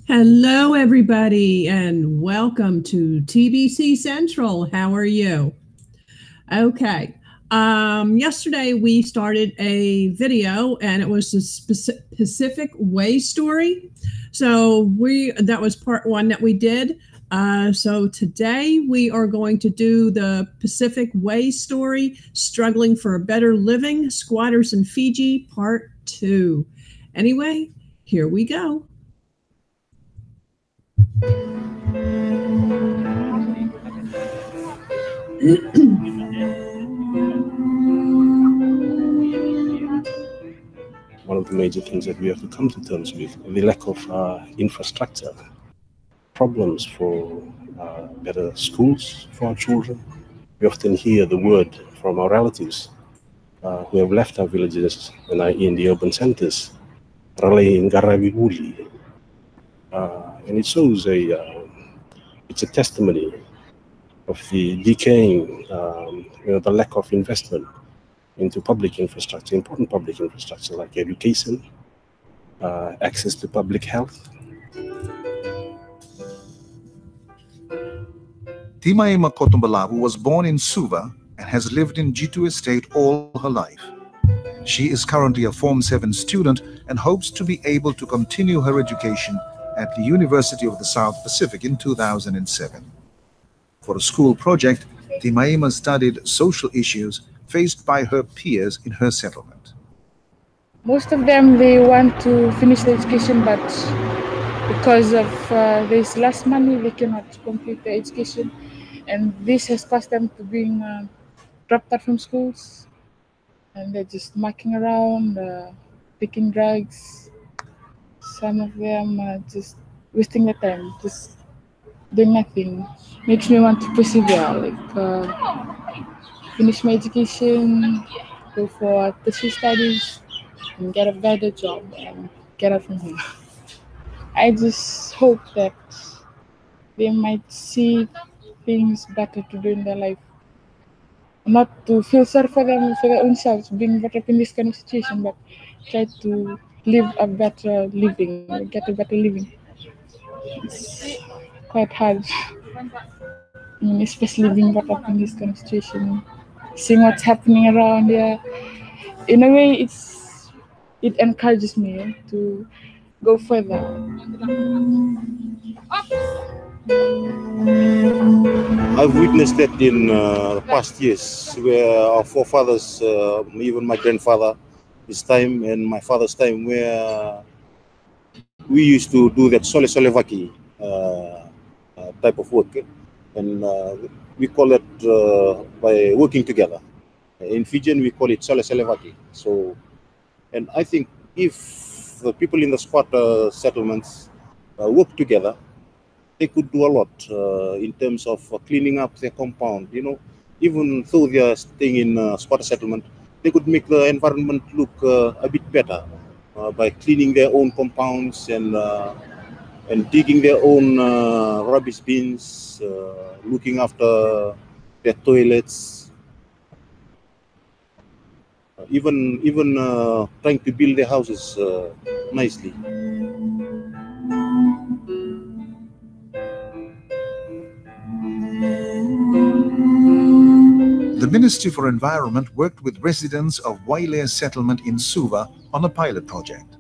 Hello, everybody, and welcome to TBC Central. How are you? Okay. Yesterday we started a video, and it was a Pacific Way story. So that was part one that we did. So today we are going to do the Pacific Way story, Struggling for a Better Living, Squatters in Fiji, part two. Anyway, here we go. One of the major things that we have to come to terms with, the lack of infrastructure, problems for better schools for our children. We often hear the word from our relatives who have left our villages and are in the urban centers, rallying Garaviguli. And it shows it's a testimony of the decaying, the lack of investment into public infrastructure, important public infrastructure like education, access to public health. Timaima Kotumbalavu was born in Suva and has lived in Jitu Estate all her life. She is currently a Form 7 student and hopes to be able to continue her education at the University of the South Pacific in 2007. For a school project, Timaima studied social issues faced by her peers in her settlement. Most of them, they want to finish the education, but because of there's less money, they cannot complete the education. And this has caused them to being dropped out from schools. And they're just mucking around, taking drugs. Some of them are just wasting their time, just doing nothing. Makes me want to persevere, like finish my education, go for tertiary studies, and get a better job and get out from here. I just hope that they might see things better to do in their life. Not to feel sorry for them, for their own selves, being brought up in this kind of situation, but try to live a better living, get a better living. It's quite hard, especially being brought up in this kind of situation, seeing what's happening around here. In a way, it encourages me to go further. I've witnessed that in past years, where our forefathers, even my grandfather, his time and my father's time, where we used to do that sole solevaki type of work, and we call it by working together. In Fijian, we call it sole solevaki. So, and I think if the people in the squatter settlements work together, they could do a lot in terms of cleaning up their compound. Even though they are staying in a squatter settlement, they could make the environment look a bit better by cleaning their own compounds and digging their own rubbish bins, looking after their toilets, even trying to build their houses nicely. The Ministry for Environment worked with residents of Wailea settlement in Suva on a pilot project.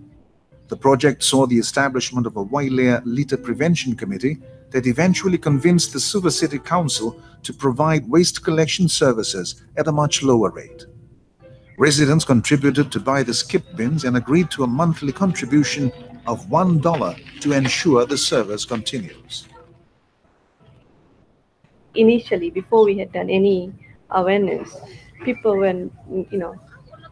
The project saw the establishment of a Wailea litter prevention committee that eventually convinced the Suva City Council to provide waste collection services at a much lower rate. Residents contributed to buy the skip bins and agreed to a monthly contribution of $1 to ensure the service continues. Initially, before we had done any awareness, people were,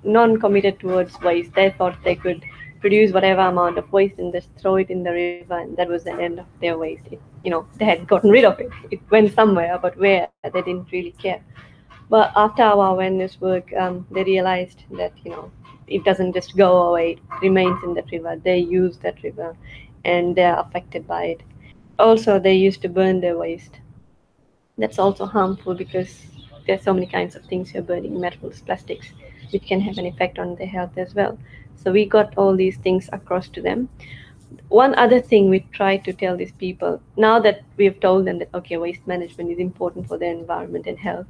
non-committed towards waste. They thought they could produce whatever amount of waste and just throw it in the river, and that was the end of their waste. They had gotten rid of it. It went somewhere, but where, they didn't really care. But after our awareness work, they realized that, it doesn't just go away, it remains in that river. They use that river and they're affected by it. Also, they used to burn their waste. That's also harmful because there's so many kinds of things you're burning, metals, plastics, which can have an effect on their health as well. So we got all these things across to them. one other thing we try to tell these people, now that we've told them that, okay, waste management is important for their environment and health,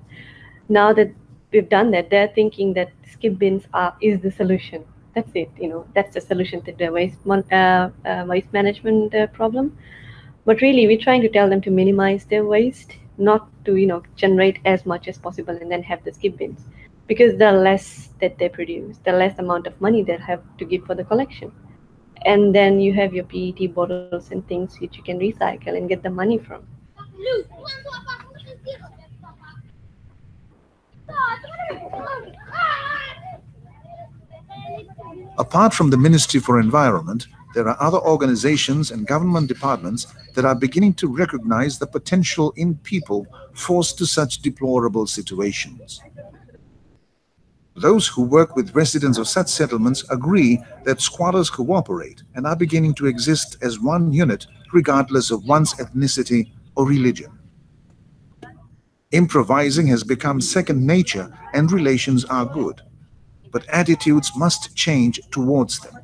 now that we've done that, they're thinking that skip bins is the solution. That's it, that's the solution to the waste management problem. But really, we're trying to tell them to minimize their waste, not to, generate as much as possible and then have the skip bins. Because the less that they produce, the less amount of money they'll have to give for the collection. And then you have your PET bottles and things which you can recycle and get the money from. Apart from the Ministry for Environment, there are other organizations and government departments that are beginning to recognize the potential in people forced to such deplorable situations. Those who work with residents of such settlements agree that squatters cooperate and are beginning to exist as one unit regardless of one's ethnicity or religion. Improvising has become second nature and relations are good, but attitudes must change towards them.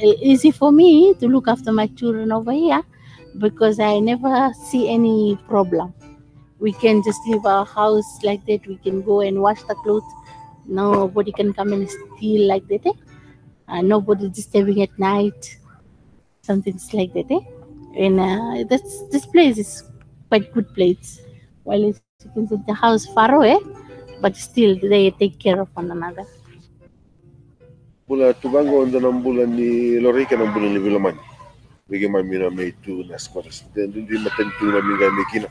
Easy for me to look after my children over here because I never see any problem. We can just leave our house like that. We can go and wash the clothes. Nobody can come and steal like that. Nobody disturbing at night. Something like that. And this place is quite good place. While you can see the house far away, but still they take care of one another. Bula tubango ndo nambula ni lorika nambula ni vilamani. Bigi mamina me tu nas koras. Ndi matentu na minga mekina.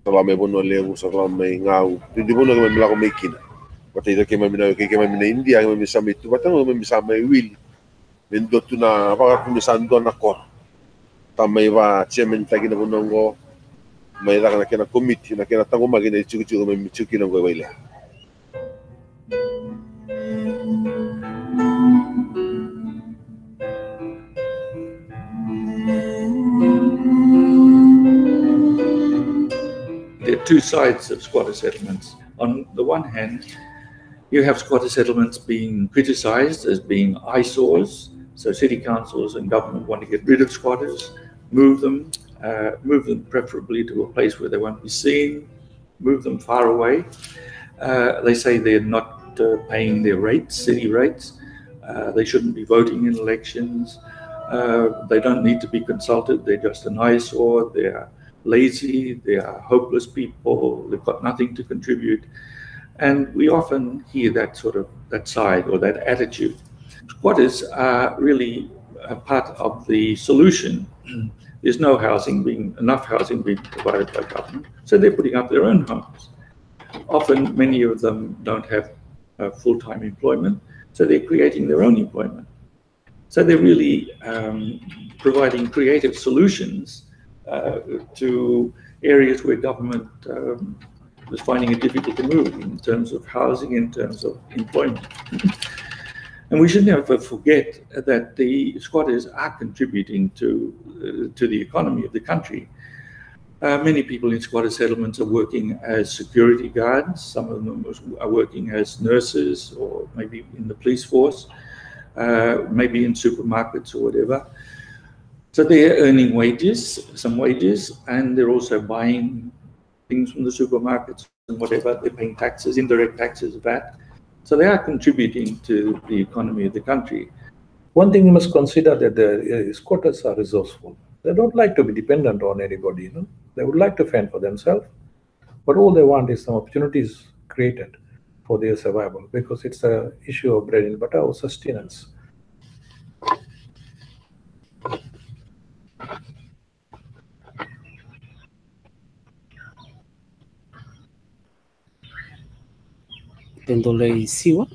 Sala me bono lewu sala me ngau. Ndi bono me milako mekina. Bata ito ke mamina ke mamina India me misame tu bata me misame will. Mendo tu na baka kumisando na kor. Tamai va chairman tagina bonongo. Mai da na kena committee na kena tango magina chuku me chuki no go baila. There are two sides of squatter settlements. On the one hand, you have squatter settlements being criticized as being eyesores. So city councils and government want to get rid of squatters, move them preferably to a place where they won't be seen, move them far away. They say they're not paying their rates, city rates. They shouldn't be voting in elections. They don't need to be consulted. They're just an eyesore. They're lazy. They are hopeless people. They've got nothing to contribute. And we often hear that side or that attitude. Squatters are really a part of the solution. There's enough housing being provided by government, so they're putting up their own homes. Often, many of them don't have full-time employment, so they're creating their own employment. So they're really providing creative solutions to areas where government was finding it difficult to move in terms of housing, in terms of employment. And we should never forget that the squatters are contributing to the economy of the country. Many people in squatter settlements are working as security guards. Some of them are working as nurses or maybe in the police force, maybe in supermarkets or whatever. So they're earning some wages, and they're also buying things from the supermarkets and whatever. They're paying taxes, indirect taxes, VAT. So they are contributing to the economy of the country. One thing you must consider that the squatters are resourceful. They don't like to be dependent on anybody, They would like to fend for themselves, but all they want is some opportunities created for their survival, because it's an issue of bread and butter or sustenance. Tendolei siwa,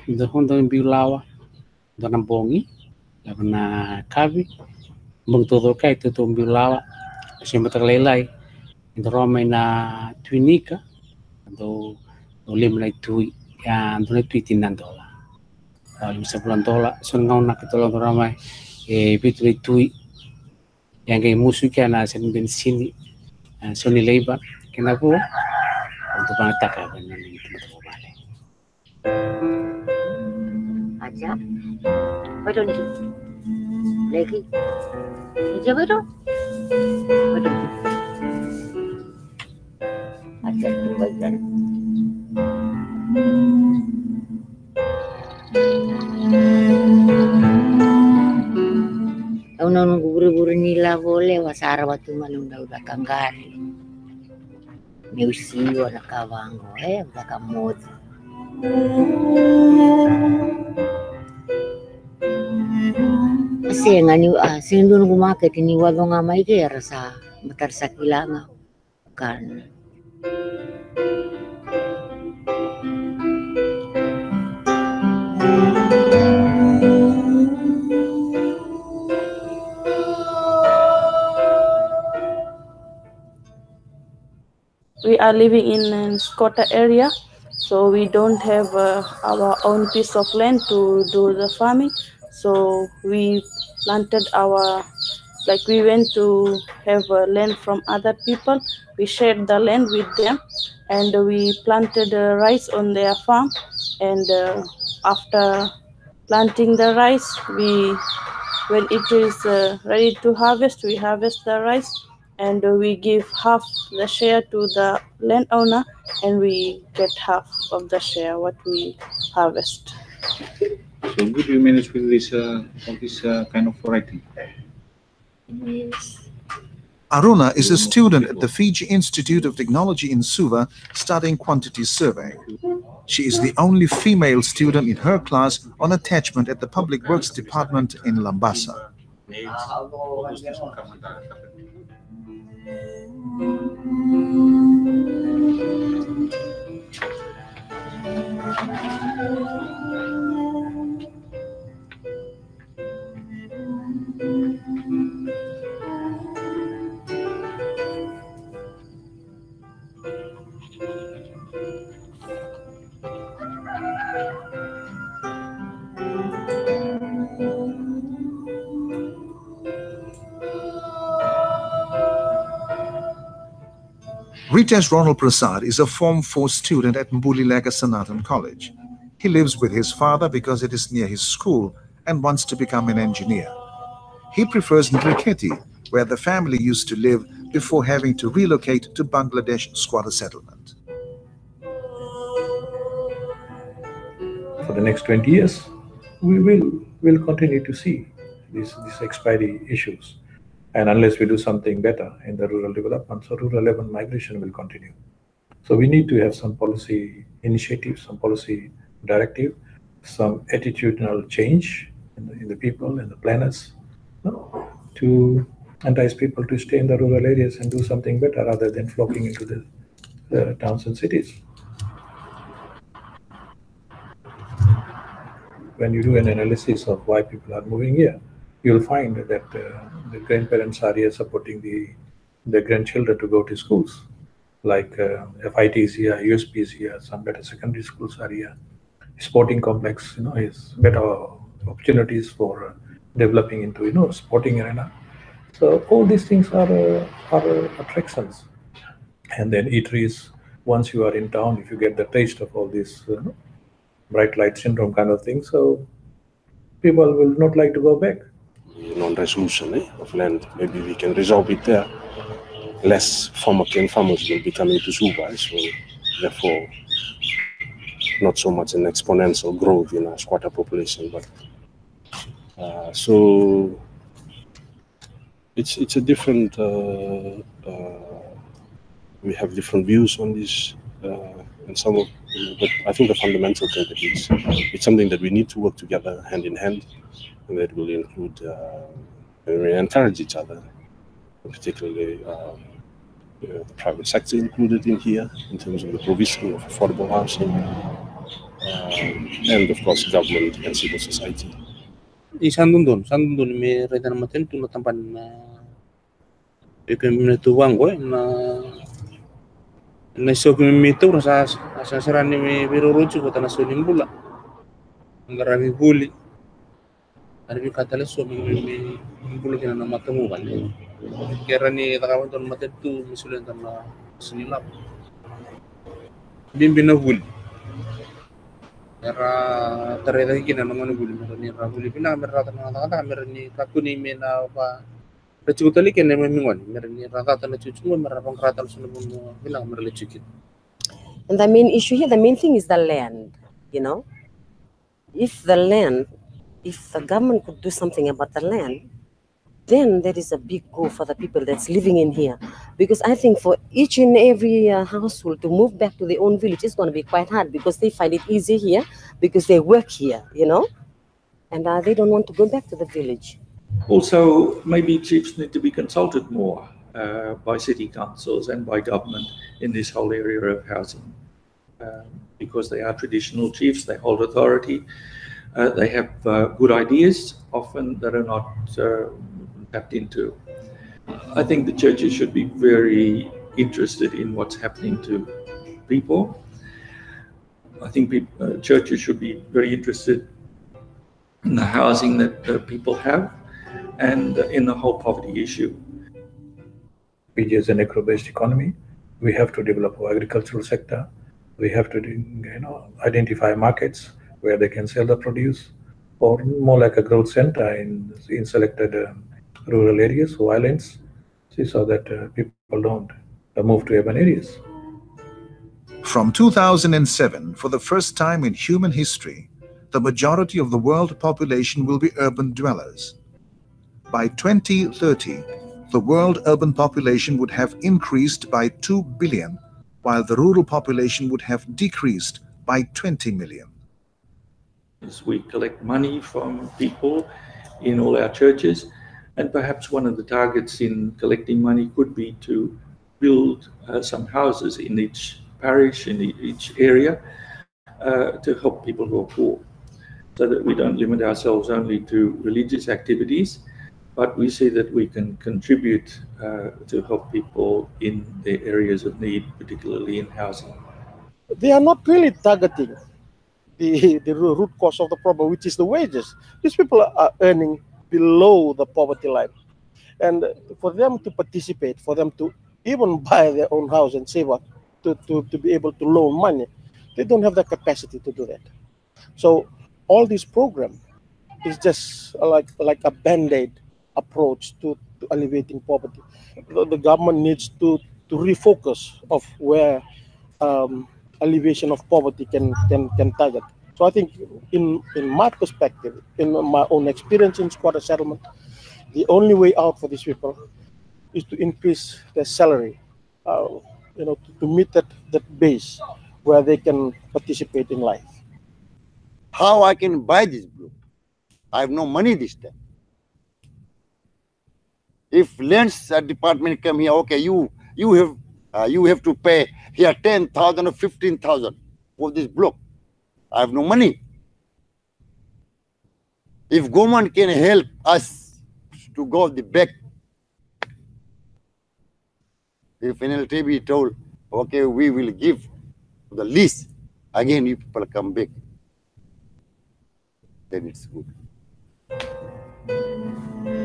the Honda in Bilawa, the Nambongi, na kabi magtodo kay tutumbilawa simbata laylay indroma na twinika do ulim na tui ya do na tui $10 bisa bulan dola sun ngau na kitolong ramai bitu tui yang kay musik na sen bensin soni labor kenapa untuk mengatakan benar ini teman-teman balik aja betul lagi aja betul aja bagian Uno guru-guru nila boleh wasara watu manunda udah kanggari Neusi wana kawango udah kamot Kasi ngani sindun gumaket ini wado ngamay kaya rasa matar sa kilanga kan We are living in Skota area, so we don't have our own piece of land to do the farming. So we planted we went to have land from other people. We shared the land with them, and we planted rice on their farm. And after planting the rice, when it is ready to harvest, we harvest the rice. And we give half the share to the landowner, and we get half of the share what we harvest. So good you manage with this all this kind of variety. Yes. Aruna is a student at the Fiji Institute of Technology in Suva studying quantity surveying. She is the only female student in her class on attachment at the Public Works Department in Lambasa. Ritesh Ronald Prasad is a Form 4 student at Mbulilega Sanatan College. He lives with his father because it is near his school and wants to become an engineer. He prefers Nriketi, where the family used to live before having to relocate to Bangladesh squatter settlement. For the next 20 years, we will continue to see these expiry issues. And unless we do something better in the rural development, so rural urban migration will continue. So we need to have some policy initiatives, some policy directive, some attitudinal change in the people and the planners, to entice people to stay in the rural areas and do something better rather than flocking into the towns and cities. When you do an analysis of why people are moving here, you'll find that the grandparents are here supporting the grandchildren to go to schools. Like FIT is here, USP is here, some better secondary schools are here. Sporting complex, is better opportunities for developing into, sporting arena. So all these things are attractions. And then eateries, once you are in town, if you get the taste of all this bright light syndrome kind of thing, so people will not like to go back. Non-resolution of land, maybe we can resolve it there. Less farmers will be coming to Suva, so therefore not so much an exponential growth in our squatter population, but so it's a different. We have different views on this, and some of, but I think the fundamental thing that it's something that we need to work together hand in hand, and that will include we encourage each other, particularly the private sector included in here in terms of the provision of affordable housing, and of course government and civil society. sandundun me redan maten tu na tampan na ekemne tu wang na so me tu rasa sarani me biro roju kota na so limbula ngarami buli ari katale so me bulu kena na matamu kan kera ni takawan ton maten tu misulen tan na sinilap bimbina buli era tereda kina na manu buli ni ra buli bina merata na kata merni kakuni mena pa recukutali kene memingon merni rata na cucu merapang rata sunu bilang merle cukit. And the main issue here, the main thing is the land, you know. If the government could do something about the land, then there is a big goal for the people that's living in here. Because I think for each and every household to move back to their own village is going to be quite hard because they find it easy here because they work here, you know, and they don't want to go back to the village. Also, maybe chiefs need to be consulted more by city councils and by government in this whole area of housing because they are traditional chiefs, they hold authority, they have good ideas often that are not tapped into. I think the churches should be very interested in what's happening to people. I think churches should be very interested in the housing that people have and in the whole poverty issue. Fiji is an agro-based economy. We have to develop our agricultural sector. We have to, identify markets where they can sell the produce, or more like a growth center in selected rural areas or islands, so that people don't move to urban areas. From 2007, for the first time in human history, the majority of the world population will be urban dwellers. By 2030, the world urban population would have increased by 2 billion, while the rural population would have decreased by 20 million. We collect money from people in all our churches, and perhaps one of the targets in collecting money could be to build some houses in each parish, in each area, to help people who are poor, so that we don't limit ourselves only to religious activities, but we see that we can contribute to help people in the areas of need, particularly in housing. They are not really targeting the root cause of the problem, which is the wages. These people are earning below the poverty line. And for them to participate, for them to even buy their own house and save up to be able to loan money, they don't have the capacity to do that. So all this program is just like a band-aid approach to alleviating poverty. The government needs to refocus of where alleviation of poverty can target. So I think in my perspective, in my own experience in squatter settlement, the only way out for these people is to increase their salary, to meet that base where they can participate in life. How I can buy this block? I have no money this time. If lands department come here, okay, you have to pay here 10,000 or 15,000 for this block. I have no money. If government can help us to go the back, if NLTB told, okay, we will give the lease, again you people come back, then it's good.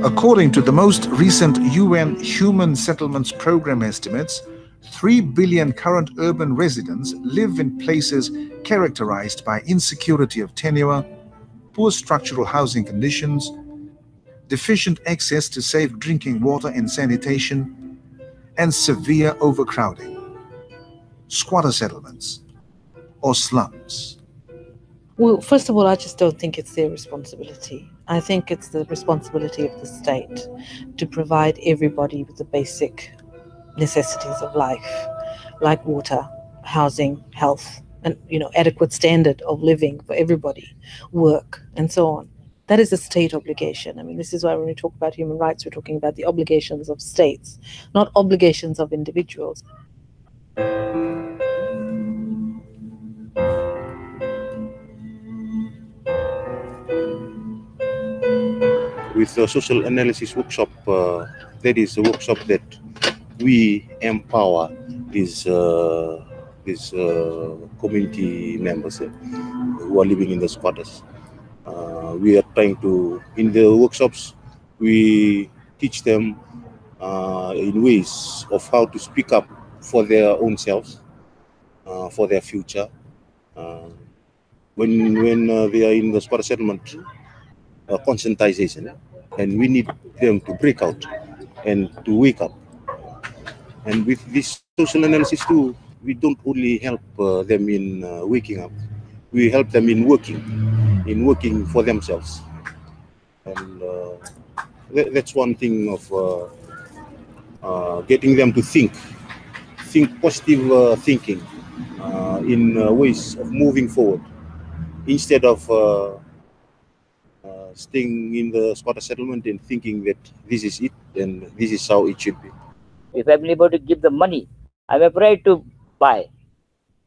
According to the most recent UN Human Settlements Program estimates, 3 billion current urban residents live in places characterized by insecurity of tenure, poor structural housing conditions, deficient access to safe drinking water and sanitation, and severe overcrowding. Squatter settlements or slums. Well, first of all, I just don't think it's their responsibility. I think it's the responsibility of the state to provide everybody with the basic necessities of life, like water, housing, health, and adequate standard of living for everybody, work, and so on. That is a state obligation. I mean, this is why when we talk about human rights, we're talking about the obligations of states, not obligations of individuals. with the social analysis workshop, that is a workshop that we empower these community members who are living in the squatters. We are trying to, in the workshops, we teach them in ways of how to speak up for their own selves, for their future. When they are in the squatter settlement, conscientization, and we need them to break out and to wake up. And with this social analysis too, we don't only help them in waking up, we help them in working for themselves. And that's one thing of getting them to think positive thinking in ways of moving forward, instead of staying in the squatter settlement and thinking that this is it and this is how it should be. If I'm able to give the money, I'm afraid to buy.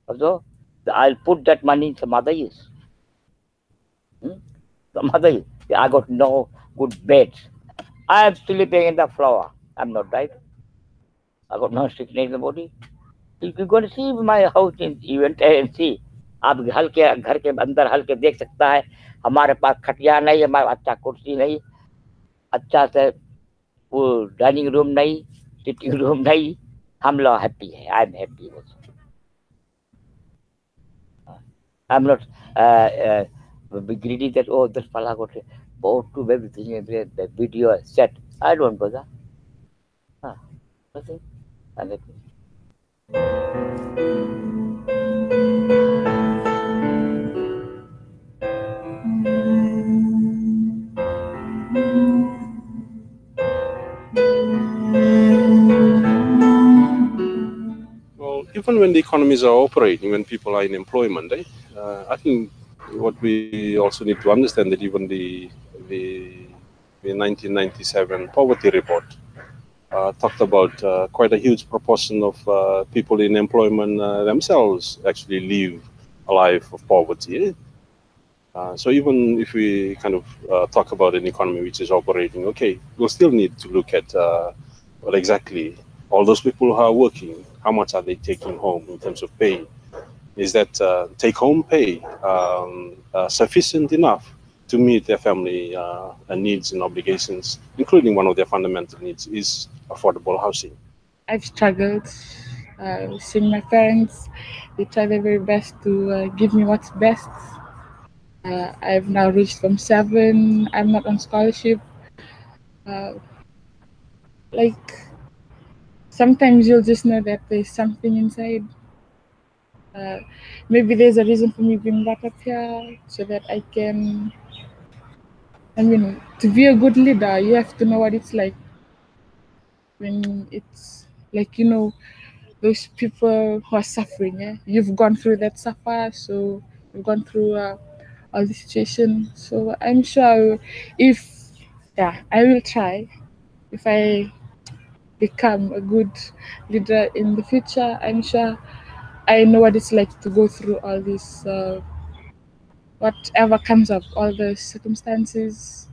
Also, I'll put that money in some other use. Some other use. I got no good bed. I'm sleeping in the floor. I'm not right. I got no sickness in the body. If you're going to see my house in event and see, आप हल्के घर के अंदर हल्के देख सकता है, हमारे पास खटिया नहीं, हमारे अच्छा कुर्सी नहीं, अच्छा से वो डाइनिंग रूम नहीं, सिटिंग रूम नहीं, हम लोग हैप्पी है. I am happy also. I'm not greedy that this fella got bought to everything, the video set. I don't bother. Nothing. I'm happy. Well, even when the economies are operating, when people are in employment, I think what we also need to understand that even the 1997 poverty report talked about quite a huge proportion of people in employment themselves actually live a life of poverty. So even if we kind of talk about an economy which is operating, okay, we'll still need to look at what exactly all those people who are working, how much are they taking home in terms of pay? Is that take-home pay sufficient enough to meet their family needs and obligations, including one of their fundamental needs is affordable housing? I've struggled seeing my parents. They try their very best to give me what's best. I've now reached from 7. I'm not on scholarship. Like, sometimes you'll just know that there's something inside. Maybe there's a reason for me being brought up here so that I can, to be a good leader, you have to know what it's like. When it's like, those people who are suffering, you've gone through that suffer, so you've gone through all the situation. So I'm sure I will try. If I become a good leader in the future, I'm sure I know what it's like to go through all this, whatever comes up, all the circumstances,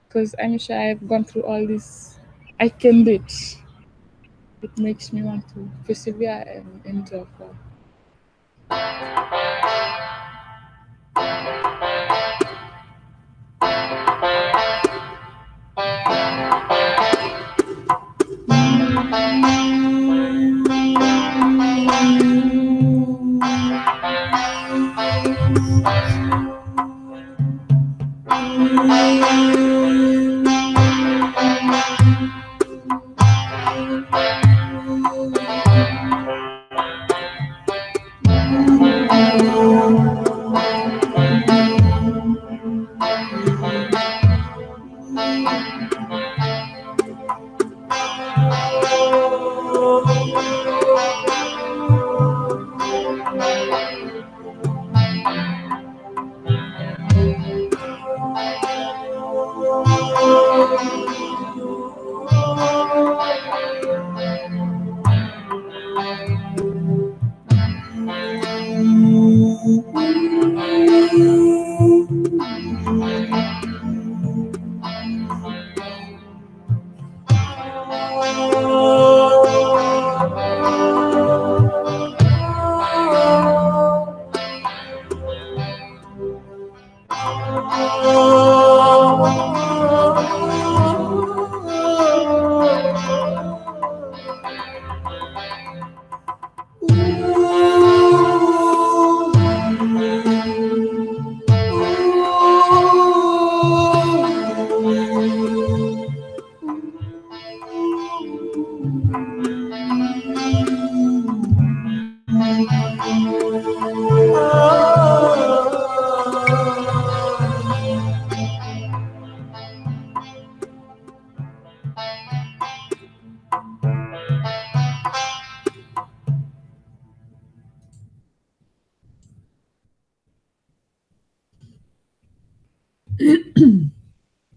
because I'm sure I've gone through all this. I can do it. It makes me want to persevere and endure.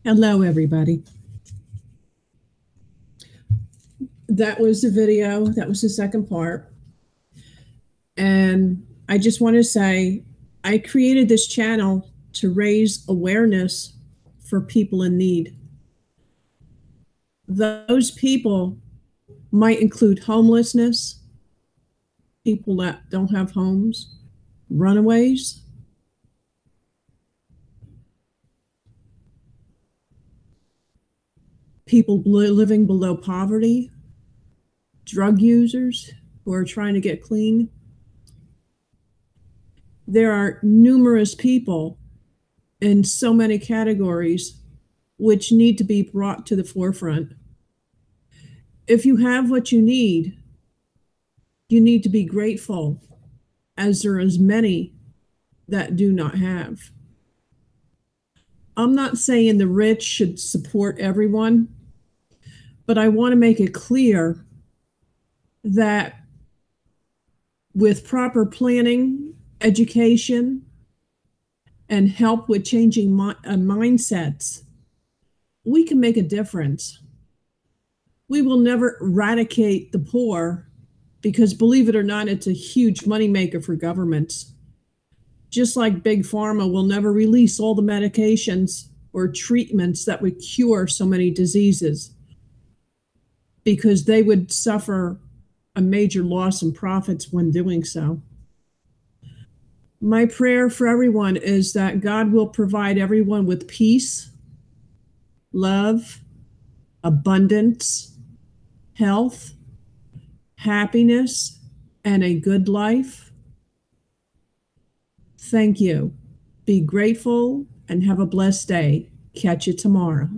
Hello, everybody. That was the video. That was the second part. And I just want to say, I created this channel to raise awareness for people in need. Those people might include homelessness, people that don't have homes, runaways, people living below poverty, drug users who are trying to get clean. There are numerous people in so many categories which need to be brought to the forefront. If you have what you need to be grateful, as there is many that do not have. I'm not saying the rich should support everyone, but I want to make it clear that with proper planning, education, and help with changing mindsets, we can make a difference. We will never eradicate the poor because, believe it or not, it's a huge moneymaker for governments. Just like Big Pharma will never release all the medications or treatments that would cure so many diseases because they would suffer a major loss in profits when doing so. My prayer for everyone is that God will provide everyone with peace, love, abundance, health, happiness, and a good life. Thank you. Be grateful and have a blessed day. Catch you tomorrow.